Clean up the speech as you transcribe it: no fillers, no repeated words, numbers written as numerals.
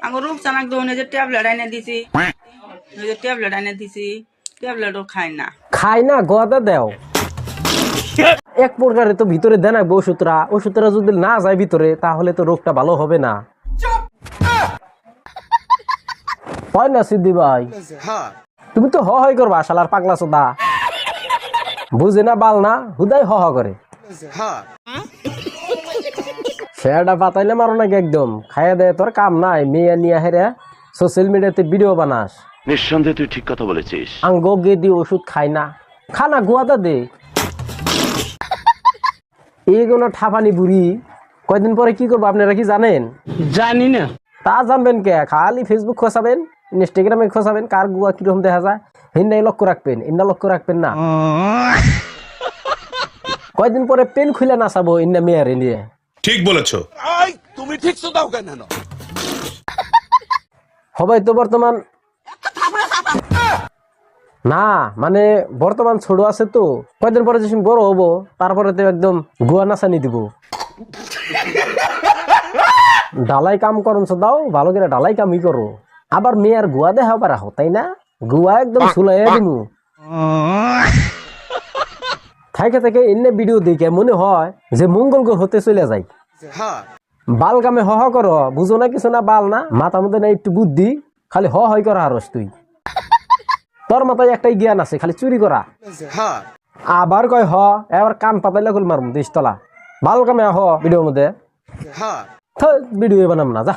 আঙ্গুর রূপচানাক দৌনে যে ট্যাবলেট এনে দিছি ওই যে ট্যাবলেট এনে দিছি ট্যাবলেটও খায় না খাই না গোয়াদা দেও এক প্রকারে তো ভিতরে দেন ওষুধরা যদি না যায় ভিতরে তাহলে তো রোগটা ভালো হবে না হয় না সিদ্ধি ভাই তুমি তো হয় করবা শালার পাগলা চোদা বুঝে না বাল না হুদাই করে সেটা পাতাইলে মারো নাকি একদম খাইয়া দেয় তোর কাম নাই মেয়ে নিয়ে হেরে সোশ্যাল মিডিয়াতে ভিডিও বানাস নিঃসন্দেহে তুই ঠিক কথা বলেছিস আঙ্গো গেদি ওষুধ খাই না খানা গুয়াদা দে এইগুলো ঠাপানি বুড়ি কয়দিন পরে কি করবো আপনারা কি জানেন? জানি না। তা জানবেন কে? খালি ফেসবুক খোঁচাবেন, ইনস্টাগ্রামে খোঁচাবেন, কার গুয়া কিরকম দেখা যায় হিন্দাই লক্ষ্য রাখবেন, ইন্না লক্ষ্য রাখবেন না। কয়দিন পরে পেন খুলে নাচাবো ইন্না মেয়ারে নিয়ে। ঠিক বলেছো। তুমি ঠিক তো দাও কেন? সবাই তো বর্তমান না মানে বর্তমান ছোট আছে তো, কয়দিন পরে যখন বড় হবো তারপরে তো একদম গুয়া নাচানি দিব। ডালাই কাম করুন দাও, ভালো করে ডালাই কামই করো। আবার মেয়ের গুয়া দেখা পারা হো, তাই না? গুয়া একদম ছুলাইয়া দিমু। থাকে থেকে এনে ভিডিও দেখে মনে হয় যে মঙ্গল গ্রহ হতে চলে যাই। বাল কামে হ করো, বুঝো না কিছু না, বাল না, মাথা মধ্যে না একটু বুদ্ধি, খালি হয় করা হারস তুই। তোর মাথায় একটাই জ্ঞান আছে, খালি চুরি করা। আবার কয় এবার কান পাতাইলে খুল মারুম ২০ তলা। বাল কামে ভিডিওর মধ্যে ভিডিও বানাম না, যা।